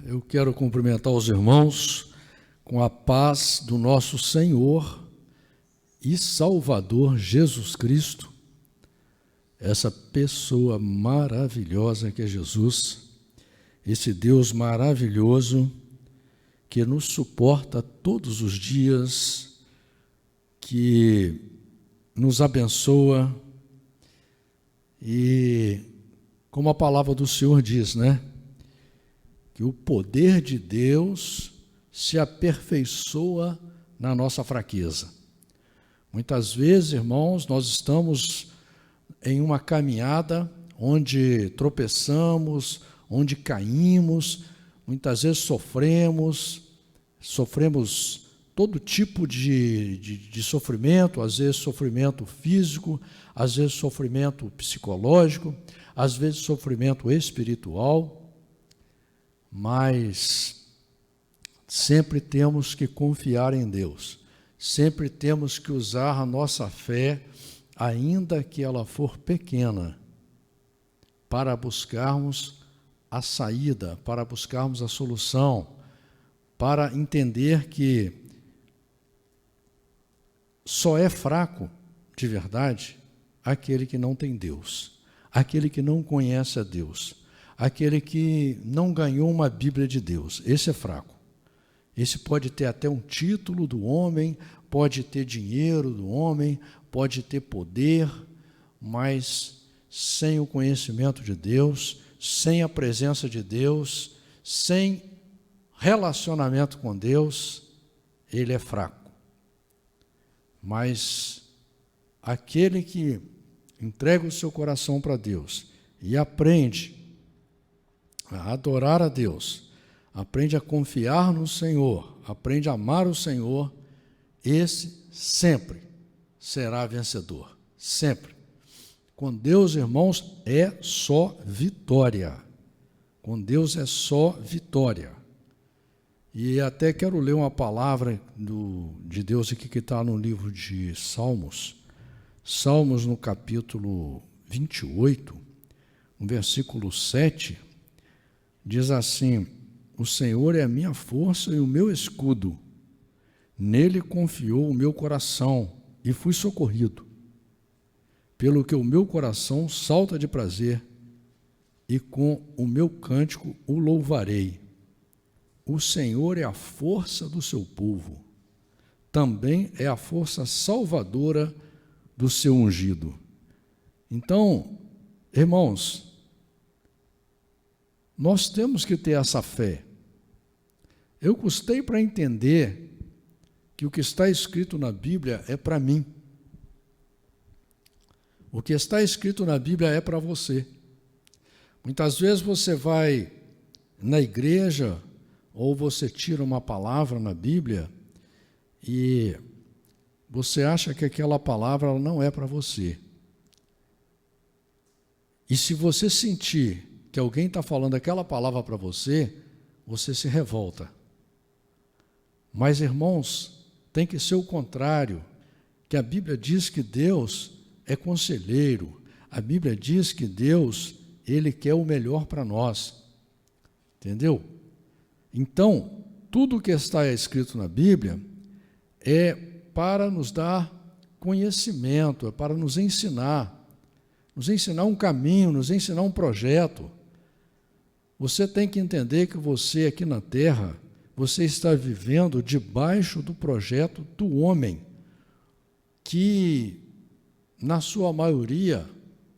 Eu quero cumprimentar os irmãos com a paz do nosso Senhor e Salvador Jesus Cristo, essa pessoa maravilhosa que é Jesus, esse Deus maravilhoso que nos suporta todos os dias, que nos abençoa e, como a palavra do Senhor diz, que o poder de Deus se aperfeiçoa na nossa fraqueza. Muitas vezes, irmãos, nós estamos em uma caminhada onde tropeçamos, onde caímos, muitas vezes sofremos todo tipo de sofrimento, às vezes sofrimento físico, às vezes sofrimento psicológico, às vezes sofrimento espiritual, mas sempre temos que confiar em Deus, sempre temos que usar a nossa fé, ainda que ela for pequena, para buscarmos a saída, para buscarmos a solução, para entender que só é fraco, de verdade, aquele que não tem Deus, aquele que não conhece a Deus, aquele que não ganhou uma Bíblia de Deus. Esse é fraco. Esse pode ter até um título do homem, pode ter dinheiro do homem, pode ter poder, mas sem o conhecimento de Deus, sem a presença de Deus, sem relacionamento com Deus, ele é fraco. Mas aquele que entrega o seu coração para Deus e aprende a adorar a Deus, aprende a confiar no Senhor, aprende a amar o Senhor, esse sempre será vencedor, sempre. Com Deus, irmãos, é só vitória. Com Deus é só vitória. E até quero ler uma palavra de Deus aqui que está no livro de Salmos. Salmos no capítulo 28, no versículo 7, diz assim: o Senhor é a minha força e o meu escudo. Nele confiou o meu coração e fui socorrido. Pelo que o meu coração salta de prazer e com o meu cântico o louvarei. O Senhor é a força do seu povo, também é a força salvadora do seu ungido. Então, irmãos, nós temos que ter essa fé. Eu custei para entender que o que está escrito na Bíblia é para mim. O que está escrito na Bíblia é para você. Muitas vezes você vai na igreja ou você tira uma palavra na Bíblia e você acha que aquela palavra ela não é para você. E se você sentir que alguém está falando aquela palavra para você, você se revolta. Mas, irmãos, tem que ser o contrário, que a Bíblia diz que Deus é conselheiro, a Bíblia diz que Deus, Ele quer o melhor para nós, entendeu? Então, tudo o que está escrito na Bíblia é para nos dar conhecimento, é para nos ensinar um caminho, nos ensinar um projeto. Você tem que entender que você aqui na terra, você está vivendo debaixo do projeto do homem, que na sua maioria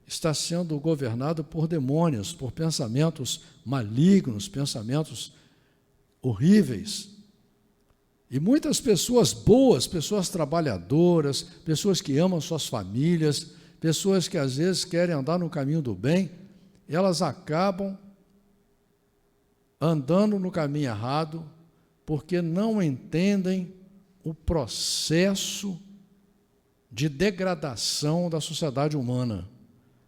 está sendo governado por demônios, por pensamentos malignos, pensamentos horríveis. E muitas pessoas boas, pessoas trabalhadoras, pessoas que amam suas famílias, pessoas que às vezes querem andar no caminho do bem, elas acabam andando no caminho errado, porque não entendem o processo de degradação da sociedade humana.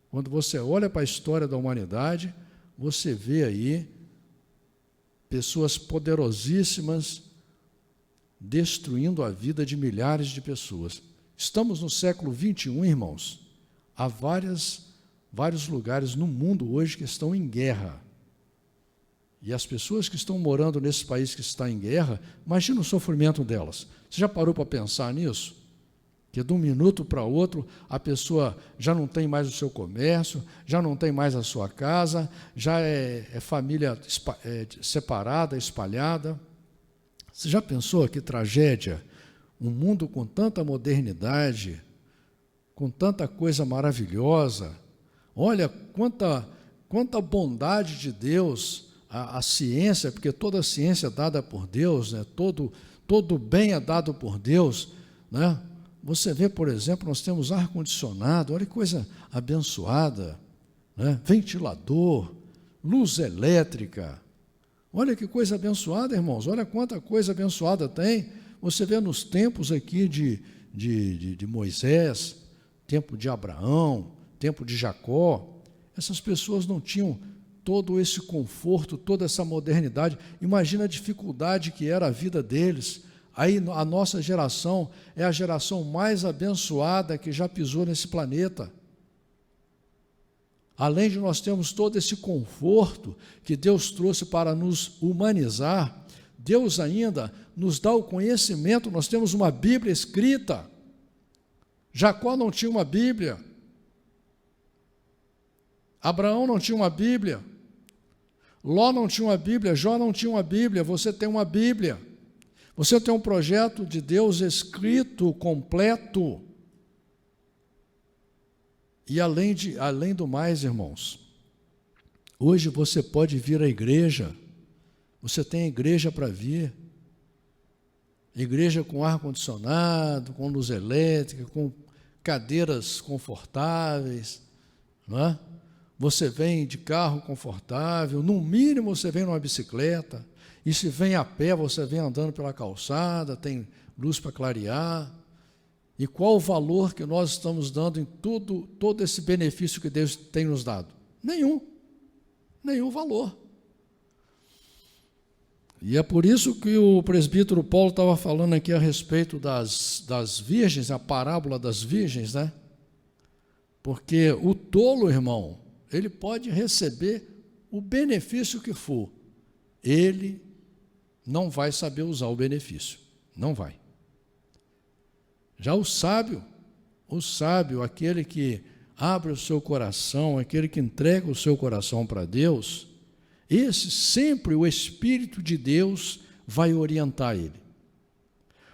Quando você olha para a história da humanidade, você vê aí pessoas poderosíssimas destruindo a vida de milhares de pessoas. Estamos no século 21, irmãos. Há vários lugares no mundo hoje que estão em guerra. E as pessoas que estão morando nesse país que está em guerra, imagina o sofrimento delas. Você já parou para pensar nisso? Que de um minuto para outro a pessoa já não tem mais o seu comércio, já não tem mais a sua casa, já é família separada, espalhada. Você já pensou que tragédia? Um mundo com tanta modernidade, com tanta coisa maravilhosa. Olha quanta bondade de Deus, a ciência, porque toda a ciência é dada por Deus, né? Todo bem é dado por Deus, né? Você vê, por exemplo, nós temos ar-condicionado, olha que coisa abençoada, né? Ventilador, luz elétrica, olha que coisa abençoada, irmãos, olha quanta coisa abençoada tem. Você vê nos tempos aqui de Moisés, tempo de Abraão, tempo de Jacó, essas pessoas não tinham todo esse conforto, toda essa modernidade. Imagina a dificuldade que era a vida deles. Aí a nossa geração é a geração mais abençoada que já pisou nesse planeta. Além de nós termos todo esse conforto que Deus trouxe para nos humanizar, Deus ainda nos dá o conhecimento. Nós temos uma Bíblia escrita. Jacó não tinha uma Bíblia. Abraão não tinha uma Bíblia. Ló não tinha uma Bíblia. Jó não tinha uma Bíblia. Você tem uma Bíblia. Você tem um projeto de Deus escrito, completo. E além do mais, irmãos, hoje você pode vir à igreja. Você tem igreja para vir. Igreja com ar-condicionado, com luz elétrica, com cadeiras confortáveis, não é? Você vem de carro confortável, no mínimo você vem numa bicicleta, e se vem a pé, você vem andando pela calçada, tem luz para clarear. E qual o valor que nós estamos dando em todo esse benefício que Deus tem nos dado? Nenhum valor. E é por isso que o presbítero Paulo estava falando aqui a respeito das virgens, a parábola das virgens, né? Porque o tolo, irmão, ele pode receber o benefício que for, ele não vai saber usar o benefício, não vai. Já o sábio, aquele que abre o seu coração, aquele que entrega o seu coração para Deus, esse sempre o Espírito de Deus vai orientar ele.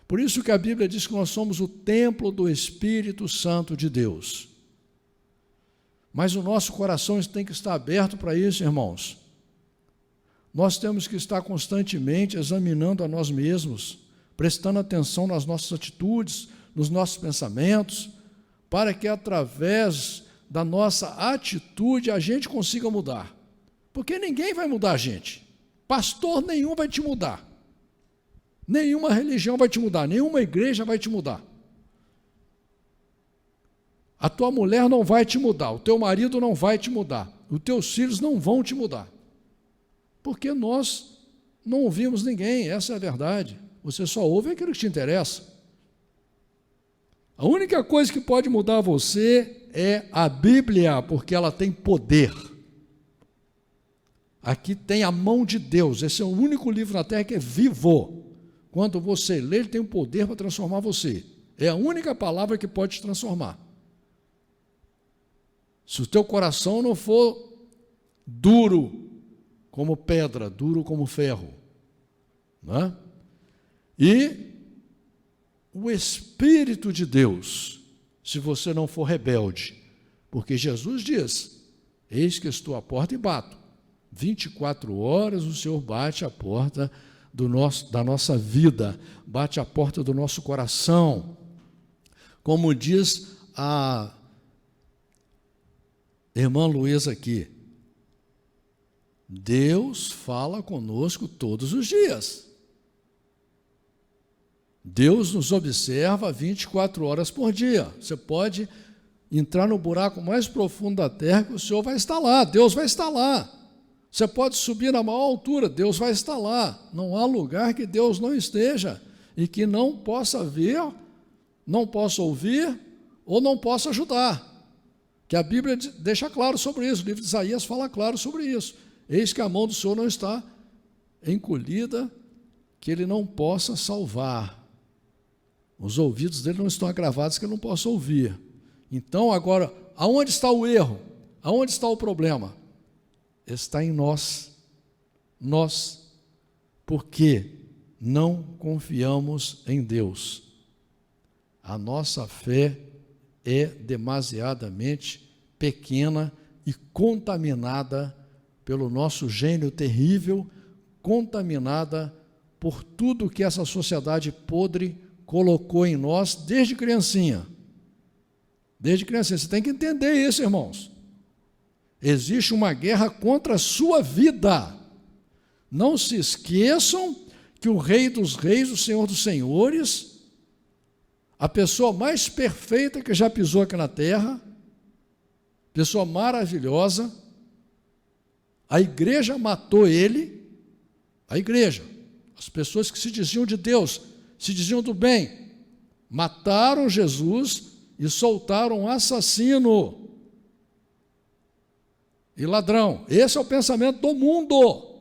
Por isso que a Bíblia diz que nós somos o templo do Espírito Santo de Deus. Mas o nosso coração tem que estar aberto para isso, irmãos. Nós temos que estar constantemente examinando a nós mesmos, prestando atenção nas nossas atitudes, nos nossos pensamentos, para que através da nossa atitude a gente consiga mudar. Porque ninguém vai mudar a gente. Pastor nenhum vai te mudar. Nenhuma religião vai te mudar, nenhuma igreja vai te mudar. A tua mulher não vai te mudar, o teu marido não vai te mudar, os teus filhos não vão te mudar. Porque nós não ouvimos ninguém, essa é a verdade. Você só ouve aquilo que te interessa. A única coisa que pode mudar você é a Bíblia, porque ela tem poder. Aqui tem a mão de Deus, esse é o único livro na terra que é vivo. Quando você lê, ele tem o poder para transformar você. É a única palavra que pode te transformar. Se o teu coração não for duro como pedra, duro como ferro, né? E o Espírito de Deus, se você não for rebelde, porque Jesus diz, eis que estou à porta e bato, 24 horas o Senhor bate a porta da nossa vida, bate a porta do nosso coração, como diz a irmã Luísa aqui, Deus fala conosco todos os dias. Deus nos observa 24 horas por dia. Você pode entrar no buraco mais profundo da terra que o Senhor vai estar lá, Deus vai estar lá. Você pode subir na maior altura, Deus vai estar lá. Não há lugar que Deus não esteja e que não possa ver, não possa ouvir ou não possa ajudar. Que a Bíblia deixa claro sobre isso, o livro de Isaías fala claro sobre isso. Eis que a mão do Senhor não está encolhida que ele não possa salvar. Os ouvidos dele não estão agravados que ele não possa ouvir. Então, agora, aonde está o erro? Aonde está o problema? Está em nós. Nós. Porque não confiamos em Deus. A nossa fé é demasiadamente pequena e contaminada pelo nosso gênio terrível, contaminada por tudo que essa sociedade podre colocou em nós desde criancinha. Desde criancinha. Você tem que entender isso, irmãos. Existe uma guerra contra a sua vida. Não se esqueçam que o Rei dos Reis, o Senhor dos Senhores, a pessoa mais perfeita que já pisou aqui na terra, pessoa maravilhosa, a igreja matou ele, a igreja, as pessoas que se diziam de Deus, se diziam do bem, mataram Jesus e soltaram um assassino e ladrão. Esse é o pensamento do mundo.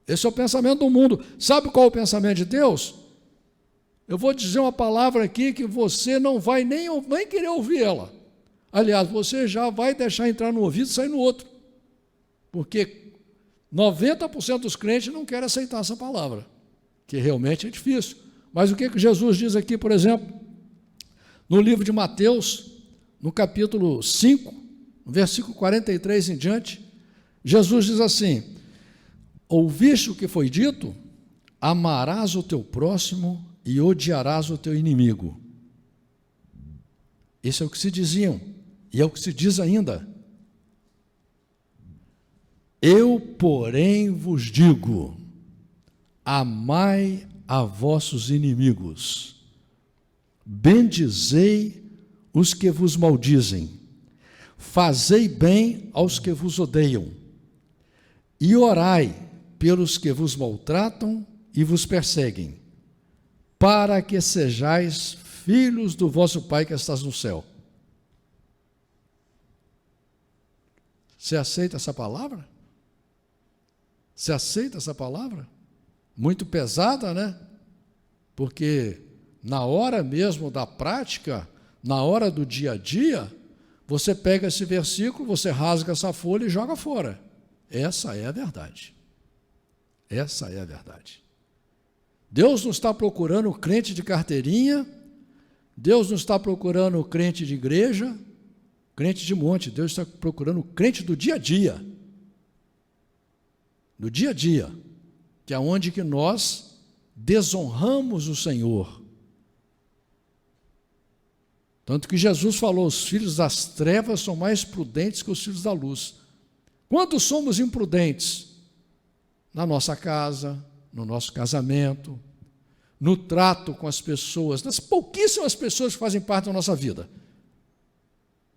Esse é o pensamento do mundo. Sabe qual é o pensamento de Deus? Eu vou dizer uma palavra aqui que você não vai nem querer ouvir ela. Aliás, você já vai deixar entrar no ouvido e sair no outro. Porque 90% dos crentes não querem aceitar essa palavra, que realmente é difícil. Mas o que Jesus diz aqui, por exemplo, no livro de Mateus, no capítulo 5, no versículo 43 em diante, Jesus diz assim: ouviste o que foi dito? Amarás o teu próximo e odiarás o teu inimigo. Isso é o que se diziam, e é o que se diz ainda. Eu, porém, vos digo, amai a vossos inimigos, bendizei os que vos maldizem, fazei bem aos que vos odeiam, e orai pelos que vos maltratam e vos perseguem, para que sejais filhos do vosso Pai que estás no céu. Você aceita essa palavra? Você aceita essa palavra? Muito pesada, né? Porque na hora mesmo da prática, na hora do dia a dia, você pega esse versículo, você rasga essa folha e joga fora. Essa é a verdade. Essa é a verdade. Deus não está procurando crente de carteirinha, Deus não está procurando crente de igreja, crente de monte, Deus está procurando crente do dia a dia. Do dia a dia, que é onde que nós desonramos o Senhor. Tanto que Jesus falou, os filhos das trevas são mais prudentes que os filhos da luz. Quando somos imprudentes? Na nossa casa, no nosso casamento, no trato com as pessoas, nas pouquíssimas pessoas que fazem parte da nossa vida.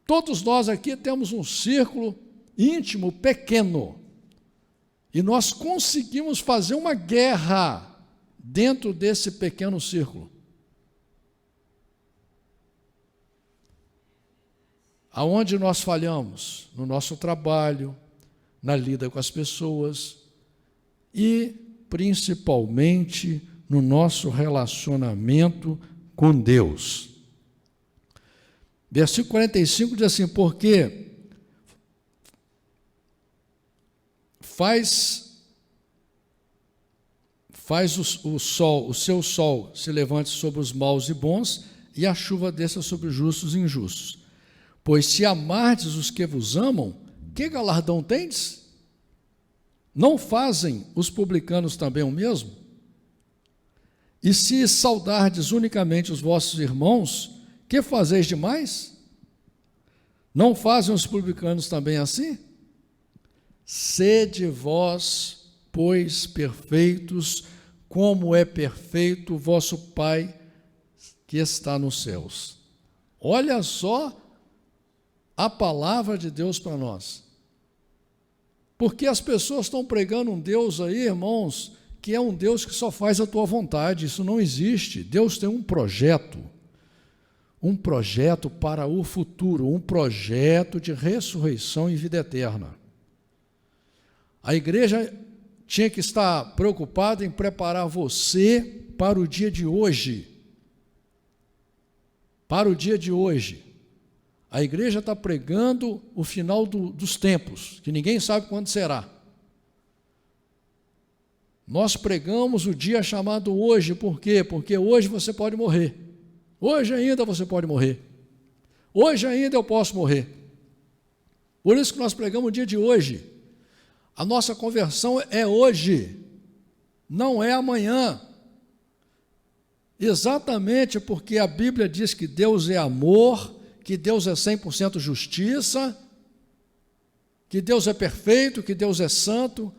Todos nós aqui temos um círculo íntimo pequeno, e nós conseguimos fazer uma guerra dentro desse pequeno círculo. Aonde nós falhamos? No nosso trabalho, na lida com as pessoas e, principalmente, no nosso relacionamento com Deus. Versículo 45 diz assim: porque faz o seu sol se levante sobre os maus e bons, e a chuva desça sobre os justos e injustos. Pois se amardes os que vos amam, que galardão tendes? Não fazem os publicanos também o mesmo? E se saudardes unicamente os vossos irmãos, que fazeis demais? Não fazem os publicanos também assim? Sede vós, pois, perfeitos, como é perfeito o vosso Pai que está nos céus. Olha só a palavra de Deus para nós. Porque as pessoas estão pregando um Deus aí, irmãos, que é um Deus que só faz a tua vontade. Isso não existe. Deus tem um projeto para o futuro, um projeto de ressurreição e vida eterna. A igreja tinha que estar preocupado em preparar você para o dia de hoje. Para o dia de hoje. A igreja está pregando o final dos tempos, que ninguém sabe quando será. Nós pregamos o dia chamado hoje, por quê? Porque hoje você pode morrer. Hoje ainda você pode morrer. Hoje ainda eu posso morrer. Por isso que nós pregamos o dia de hoje. A nossa conversão é hoje, não é amanhã. Exatamente porque a Bíblia diz que Deus é amor, que Deus é 100% justiça, que Deus é perfeito, que Deus é santo.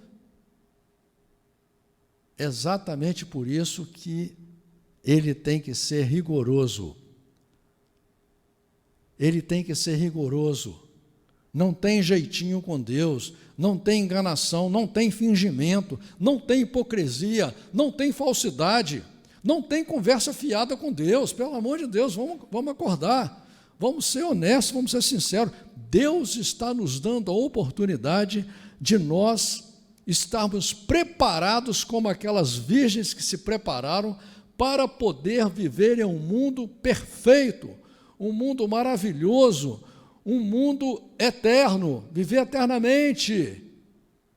Exatamente por isso que ele tem que ser rigoroso. Ele tem que ser rigoroso. Não tem jeitinho com Deus, não tem enganação, não tem fingimento, não tem hipocrisia, não tem falsidade, não tem conversa fiada com Deus. Pelo amor de Deus, vamos acordar, vamos ser honestos, vamos ser sinceros. Deus está nos dando a oportunidade de nós estarmos preparados como aquelas virgens que se prepararam para poder viver em um mundo perfeito, um mundo maravilhoso, um mundo eterno, viver eternamente,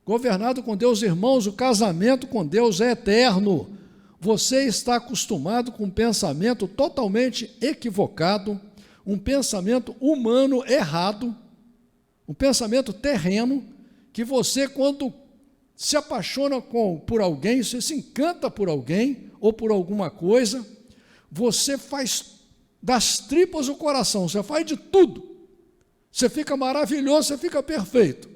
governado com Deus. Irmãos, o casamento com Deus é eterno. Você está acostumado com um pensamento totalmente equivocado, um pensamento humano errado, um pensamento terreno, que você, quando se apaixona por alguém, você se encanta por alguém ou por alguma coisa, você faz das tripas o coração, você faz de tudo. Você fica maravilhoso, você fica perfeito.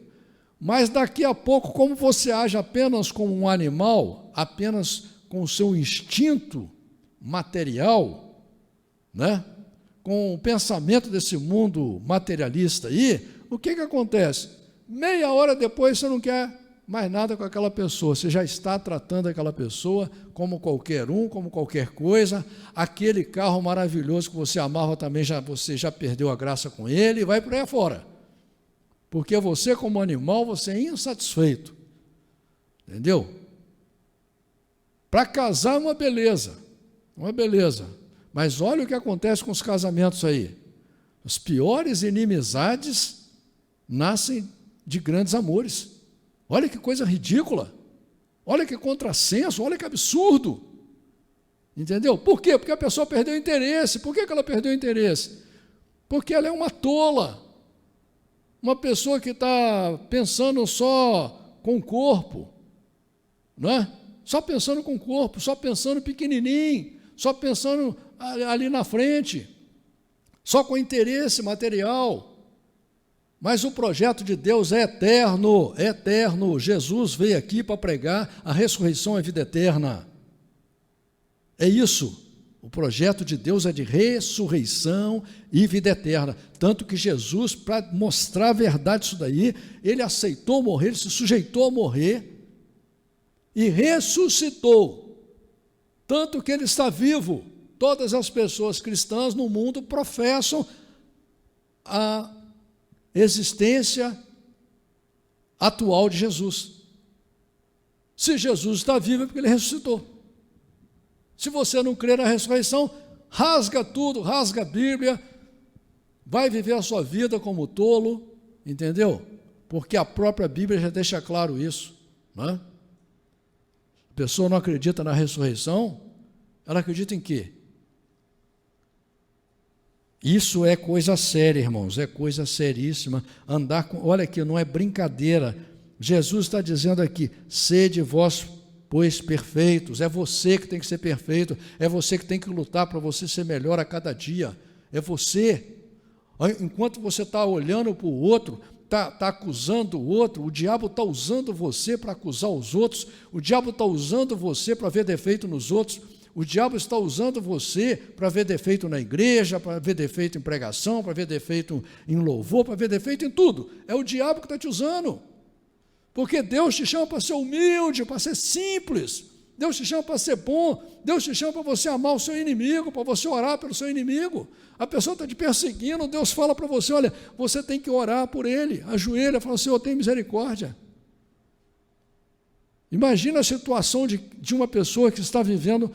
Mas daqui a pouco, como você age apenas como um animal, apenas com o seu instinto material, né? Com o pensamento desse mundo materialista aí, o que acontece? Meia hora depois você não quer mais nada com aquela pessoa, você já está tratando aquela pessoa como qualquer um, como qualquer coisa. Aquele carro maravilhoso que você amava também, você já perdeu a graça com ele e vai por aí fora, porque você, como animal, você é insatisfeito, entendeu? Para casar é uma beleza, mas olha o que acontece com os casamentos aí. As piores inimizades nascem de grandes amores. Olha que coisa ridícula, olha que contrassenso, olha que absurdo, entendeu? Por quê? Porque a pessoa perdeu o interesse. Por que ela perdeu o interesse? Porque ela é uma tola, uma pessoa que está pensando só com o corpo, não é? Só pensando com o corpo, só pensando pequenininho, só pensando ali na frente, só com interesse material. Mas o projeto de Deus é eterno, é eterno. Jesus veio aqui para pregar a ressurreição e a vida eterna. É isso. O projeto de Deus é de ressurreição e vida eterna. Tanto que Jesus, para mostrar a verdade disso daí, ele aceitou morrer, ele se sujeitou a morrer e ressuscitou. Tanto que ele está vivo. Todas as pessoas cristãs no mundo professam a existência atual de Jesus. Se Jesus está vivo é porque ele ressuscitou. Se você não crê na ressurreição, rasga tudo, rasga a Bíblia, vai viver a sua vida como tolo, entendeu? Porque a própria Bíblia já deixa claro isso, não é? A pessoa não acredita na ressurreição, ela acredita em quê? Isso é coisa séria, irmãos, é coisa seríssima. Olha aqui, não é brincadeira. Jesus está dizendo aqui: sede vós, pois, perfeitos. É você que tem que ser perfeito, é você que tem que lutar para você ser melhor a cada dia. É você. Enquanto você está olhando para o outro, está acusando o outro, o diabo está usando você para acusar os outros, o diabo está usando você para ver defeito nos outros. O diabo está usando você para ver defeito na igreja, para ver defeito em pregação, para ver defeito em louvor, para ver defeito em tudo. É o diabo que está te usando. Porque Deus te chama para ser humilde, para ser simples. Deus te chama para ser bom. Deus te chama para você amar o seu inimigo, para você orar pelo seu inimigo. A pessoa está te perseguindo, Deus fala para você: olha, você tem que orar por ele. Ajoelha e fala: Senhor, tem misericórdia. Imagina a situação de uma pessoa que está vivendo,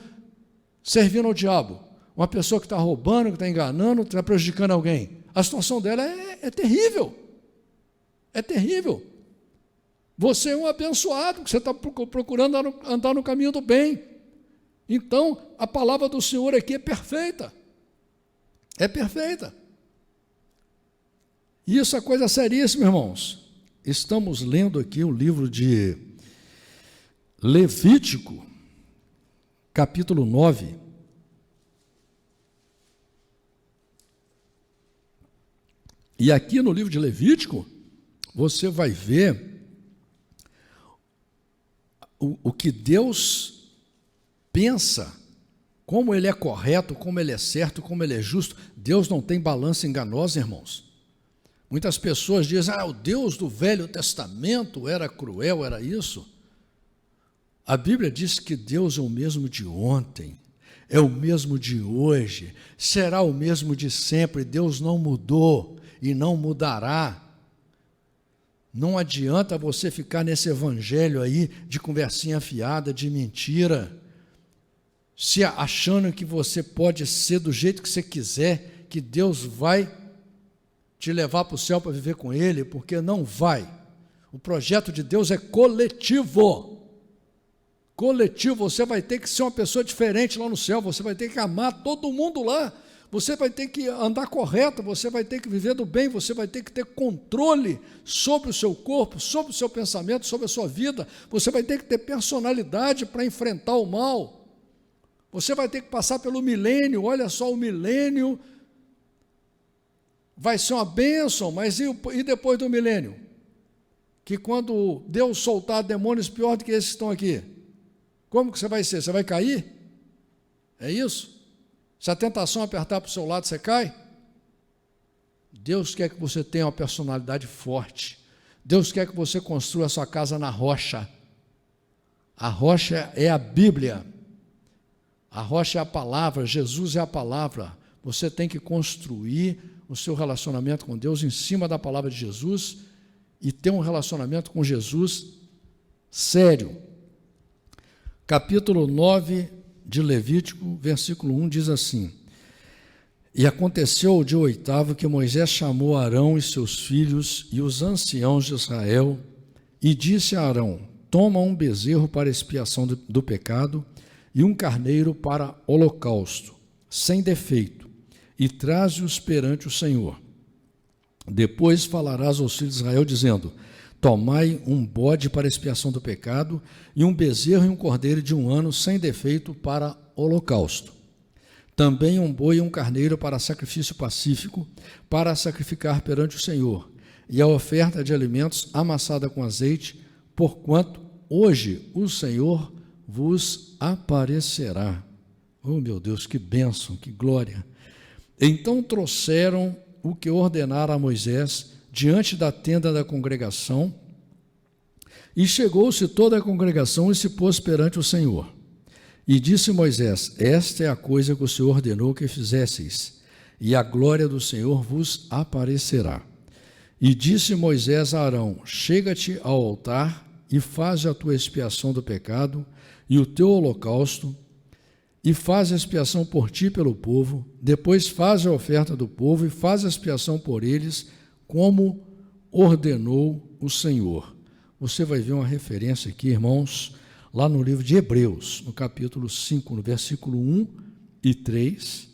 servindo ao diabo. Uma pessoa que está roubando, que está enganando, que está prejudicando alguém. A situação dela é terrível. É terrível. Você é um abençoado, que você está procurando andar no caminho do bem. Então, a palavra do Senhor aqui é perfeita. É perfeita. E isso é coisa seríssima, irmãos. Estamos lendo aqui o livro de Levítico, capítulo 9. E aqui no livro de Levítico, você vai ver o que Deus pensa, como Ele é correto, como Ele é certo, como Ele é justo. Deus não tem balança enganosa, irmãos. Muitas pessoas dizem, o Deus do Velho Testamento era cruel, era isso. A Bíblia diz que Deus é o mesmo de ontem, é o mesmo de hoje, será o mesmo de sempre. Deus não mudou e não mudará. Não adianta você ficar nesse evangelho aí de conversinha fiada, de mentira, se achando que você pode ser do jeito que você quiser, que Deus vai te levar para o céu para viver com Ele, porque não vai. O projeto de Deus é coletivo. Coletivo, você vai ter que ser uma pessoa diferente lá no céu, você vai ter que amar todo mundo lá, você vai ter que andar correto, você vai ter que viver do bem, você vai ter que ter controle sobre o seu corpo, sobre o seu pensamento, sobre a sua vida, você vai ter que ter personalidade para enfrentar o mal, você vai ter que passar pelo milênio. Olha só, o milênio vai ser uma bênção, mas e depois do milênio? Que quando Deus soltar demônios pior do que esses que estão aqui, como que você vai ser? Você vai cair? É isso? Se a tentação apertar para o seu lado, você cai? Deus quer que você tenha uma personalidade forte. Deus quer que você construa a sua casa na rocha. A rocha é a Bíblia. A rocha é a palavra, Jesus é a palavra. Você tem que construir o seu relacionamento com Deus em cima da palavra de Jesus e ter um relacionamento com Jesus sério. Capítulo 9 de Levítico, versículo 1, diz assim: E aconteceu o dia 8º que Moisés chamou Arão e seus filhos e os anciãos de Israel, e disse a Arão: Toma um bezerro para expiação do pecado e um carneiro para holocausto, sem defeito, e traze-os perante o Senhor. Depois falarás aos filhos de Israel, dizendo: Tomai um bode para expiação do pecado, e um bezerro e um cordeiro de 1 ano, sem defeito, para holocausto. Também um boi e um carneiro para sacrifício pacífico, para sacrificar perante o Senhor, e a oferta de alimentos amassada com azeite, porquanto hoje o Senhor vos aparecerá. Oh, meu Deus, que bênção, que glória! Então trouxeram o que ordenara a Moisés diante da tenda da congregação, e chegou-se toda a congregação e se pôs perante o Senhor. E disse Moisés: Esta é a coisa que o Senhor ordenou que fizesseis, e a glória do Senhor vos aparecerá. E disse Moisés a Arão: Chega-te ao altar e faze a tua expiação do pecado e o teu holocausto, e faz a expiação por ti e pelo povo, depois faz a oferta do povo e faz a expiação por eles, como ordenou o Senhor. Você vai ver uma referência aqui, irmãos, lá no livro de Hebreus, no capítulo 5, no versículo 1 e 3,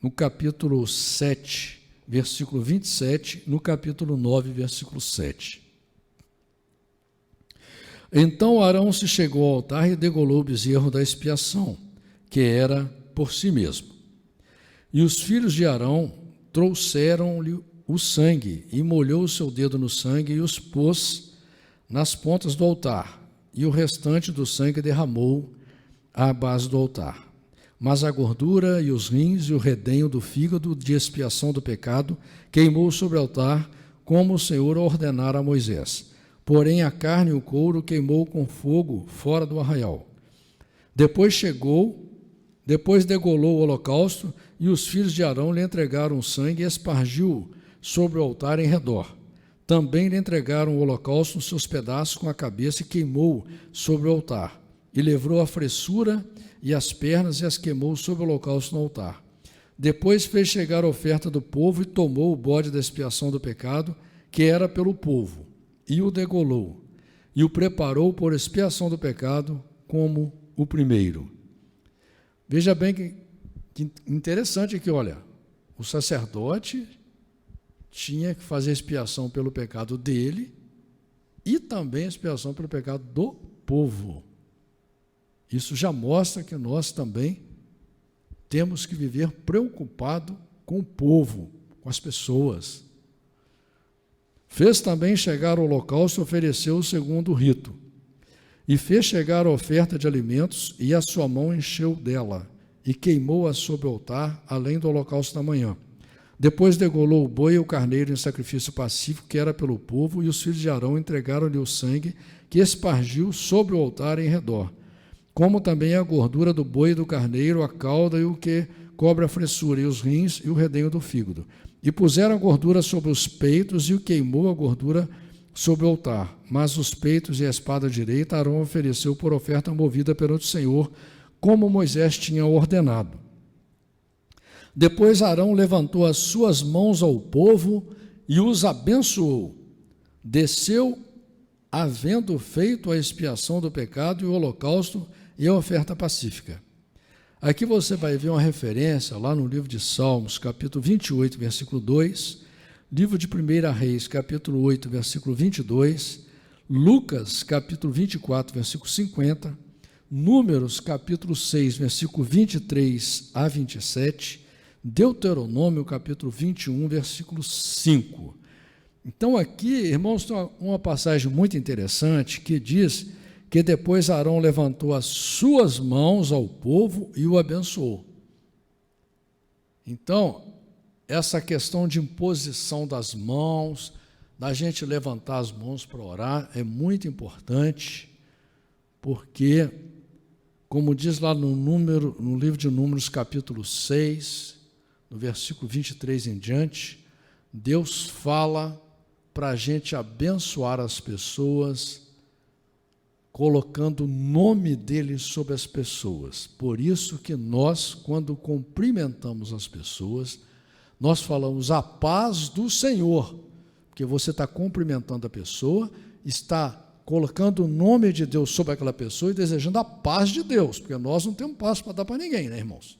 no capítulo 7, versículo 27, no capítulo 9, versículo 7. Então Arão se chegou ao altar e degolou o bezerro da expiação, que era por si mesmo. E os filhos de Arão trouxeram-lhe o sangue, e molhou o seu dedo no sangue e os pôs nas pontas do altar, e o restante do sangue derramou à base do altar. Mas a gordura e os rins e o redenho do fígado de expiação do pecado queimou sobre o altar, como o Senhor ordenara a Moisés. Porém a carne e o couro queimou com fogo fora do arraial. Depois degolou o holocausto, e os filhos de Arão lhe entregaram o sangue e espargiu sobre o altar em redor. Também lhe entregaram o holocausto nos seus pedaços com a cabeça e queimou sobre o altar. E levou a fressura e as pernas e as queimou sobre o holocausto no altar. Depois fez chegar a oferta do povo e tomou o bode da expiação do pecado, que era pelo povo, e o degolou, e o preparou por expiação do pecado como o primeiro. Veja bem que interessante aqui, olha, o sacerdote tinha que fazer expiação pelo pecado dele e também expiação pelo pecado do povo. Isso já mostra que nós também temos que viver preocupado com o povo, com as pessoas. Fez também chegar o holocausto e ofereceu o segundo rito. E fez chegar a oferta de alimentos, e a sua mão encheu dela, e queimou-a sobre o altar, além do holocausto da manhã. Depois degolou o boi e o carneiro em sacrifício pacífico, que era pelo povo, e os filhos de Arão entregaram-lhe o sangue, que espargiu sobre o altar em redor, como também a gordura do boi e do carneiro, a cauda e o que cobre a fressura, e os rins e o redenho do fígado. E puseram a gordura sobre os peitos, e o queimou a gordura sobre o altar. Mas os peitos e a espada direita Arão ofereceu por oferta movida perante o Senhor, como Moisés tinha ordenado. Depois Arão levantou as suas mãos ao povo e os abençoou. Desceu, havendo feito a expiação do pecado e o holocausto e a oferta pacífica. Aqui você vai ver uma referência lá no livro de Salmos, capítulo 28, versículo 2, livro de 1 Reis, capítulo 8, versículo 22, Lucas, capítulo 24, versículo 50, Números, capítulo 6, versículo 23 a 27, Deuteronômio, capítulo 21, versículo 5. Então aqui, irmãos, tem uma passagem muito interessante que diz que depois Arão levantou as suas mãos ao povo e o abençoou. Então, essa questão de imposição das mãos, da gente levantar as mãos para orar, é muito importante, porque, como diz lá no livro de Números, capítulo 6, no versículo 23 em diante, Deus fala para a gente abençoar as pessoas, colocando o nome dele sobre as pessoas. Por isso que nós, quando cumprimentamos as pessoas, nós falamos a paz do Senhor, porque você está cumprimentando a pessoa, está colocando o nome de Deus sobre aquela pessoa e desejando a paz de Deus, porque nós não temos paz para dar para ninguém, né, irmãos?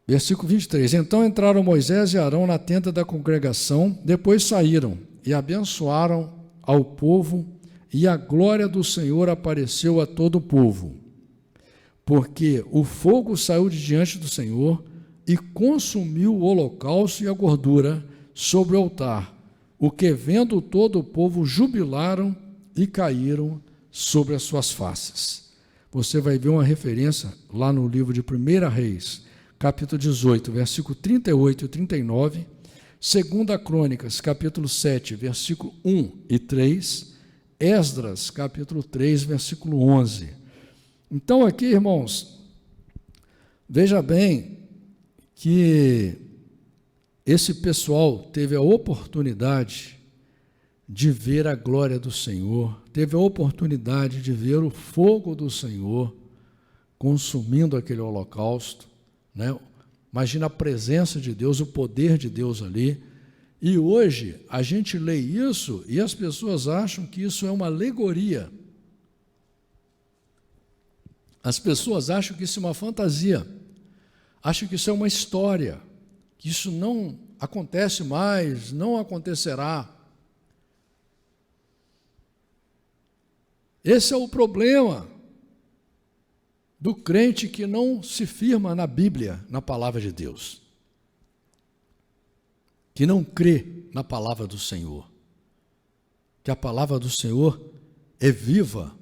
Versículo 23, então entraram Moisés e Arão na tenda da congregação, depois saíram e abençoaram ao povo, e a glória do Senhor apareceu a todo o povo, porque o fogo saiu de diante do Senhor e consumiu o holocausto e a gordura sobre o altar, o que vendo todo o povo jubilaram e caíram sobre as suas faces. Você vai ver uma referência lá no livro de 1 Reis, capítulo 18, versículo 38 e 39, 2 Crônicas, capítulo 7, versículo 1 e 3, Esdras, capítulo 3, versículo 11. Então aqui, irmãos, veja bem que esse pessoal teve a oportunidade de ver a glória do Senhor, teve a oportunidade de ver o fogo do Senhor consumindo aquele holocausto, né? Imagina a presença de Deus, o poder de Deus ali. E hoje a gente lê isso e as pessoas acham que isso é uma alegoria. As pessoas acham que isso é uma fantasia, acham que isso é uma história, que isso não acontece mais, não acontecerá. Esse é o problema do crente que não se firma na Bíblia, na palavra de Deus, que não crê na palavra do Senhor, que a palavra do Senhor é viva,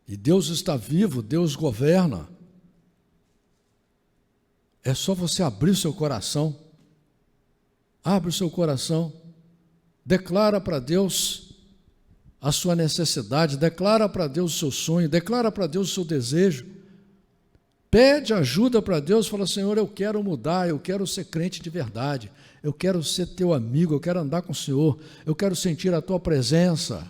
e Deus está vivo, Deus governa. É só você abrir o seu coração, abre o seu coração, declara para Deus a sua necessidade, declara para Deus o seu sonho, declara para Deus o seu desejo. Pede ajuda para Deus, fala, Senhor, eu quero mudar, eu quero ser crente de verdade, eu quero ser teu amigo, eu quero andar com o Senhor, eu quero sentir a tua presença.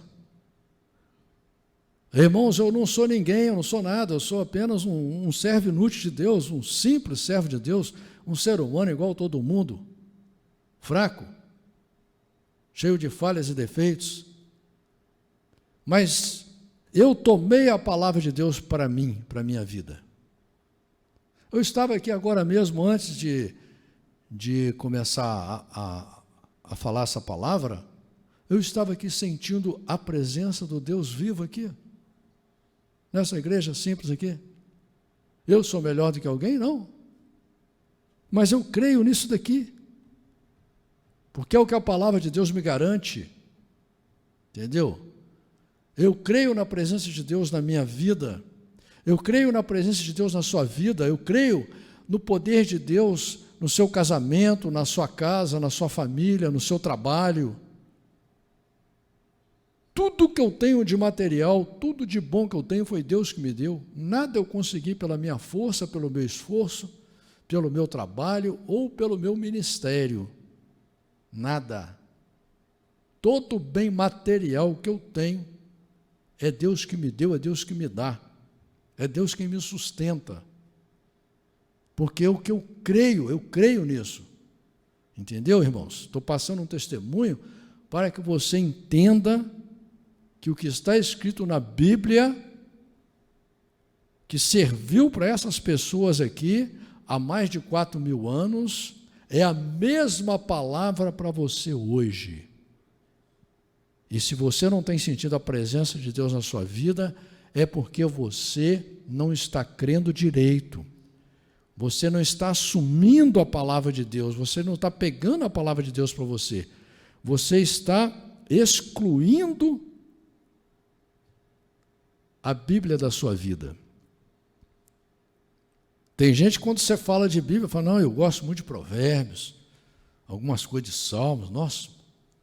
Irmãos, eu não sou ninguém, eu não sou nada, eu sou apenas um servo inútil de Deus, um simples servo de Deus, um ser humano igual a todo mundo, fraco, cheio de falhas e defeitos. Mas eu tomei a palavra de Deus para mim, para a minha vida. Eu estava aqui agora mesmo, antes de começar a falar essa palavra, eu estava aqui sentindo a presença do Deus vivo aqui, nessa igreja simples aqui. Eu sou melhor do que alguém? Não. Mas eu creio nisso daqui, porque é o que a palavra de Deus me garante, entendeu? Eu creio na presença de Deus na minha vida, eu creio na presença de Deus na sua vida, eu creio no poder de Deus no seu casamento, na sua casa, na sua família, no seu trabalho. Tudo que eu tenho de material, tudo de bom que eu tenho foi Deus que me deu. Nada eu consegui pela minha força, pelo meu esforço, pelo meu trabalho ou pelo meu ministério. Nada. Todo bem material que eu tenho é Deus que me deu, é Deus que me dá. É Deus quem me sustenta. Porque o que eu creio nisso. Entendeu, irmãos? Estou passando um testemunho para que você entenda que o que está escrito na Bíblia, que serviu para essas pessoas aqui há mais de 4.000 anos, é a mesma palavra para você hoje. E se você não tem sentido a presença de Deus na sua vida, é porque você não está crendo direito. Você não está assumindo a palavra de Deus, você não está pegando a palavra de Deus para você. Você está excluindo a Bíblia da sua vida. Tem gente, quando você fala de Bíblia, fala, não, eu gosto muito de provérbios, algumas coisas de salmos. Nossa,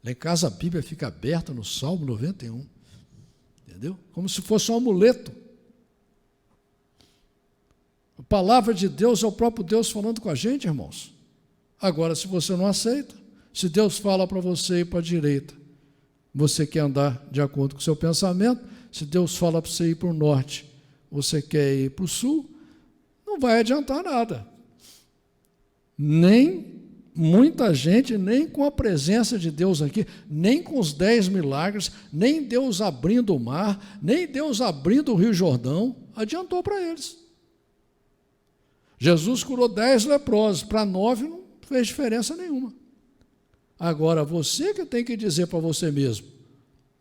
lá em casa a Bíblia fica aberta no Salmo 91. Entendeu? Como se fosse um amuleto. A palavra de Deus é o próprio Deus falando com a gente, irmãos. Agora, se você não aceita, se Deus fala para você ir para a direita, você quer andar de acordo com o seu pensamento, se Deus fala para você ir para o norte, você quer ir para o sul, não vai adiantar nada. Nem muita gente, nem com a presença de Deus aqui, nem com os 10 milagres, nem Deus abrindo o mar, nem Deus abrindo o Rio Jordão, adiantou para eles. Jesus curou 10 leprosos, para 9 não fez diferença nenhuma. Agora, você que tem que dizer para você mesmo,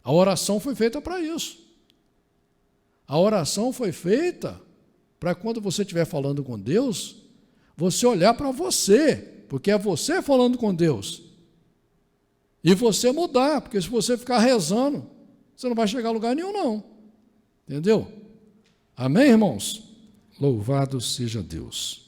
a oração foi feita para isso. A oração foi feita para quando você estiver falando com Deus, você olhar para você, porque é você falando com Deus. E você mudar, porque se você ficar rezando, você não vai chegar a lugar nenhum, não. Entendeu? Amém, irmãos? Louvado seja Deus.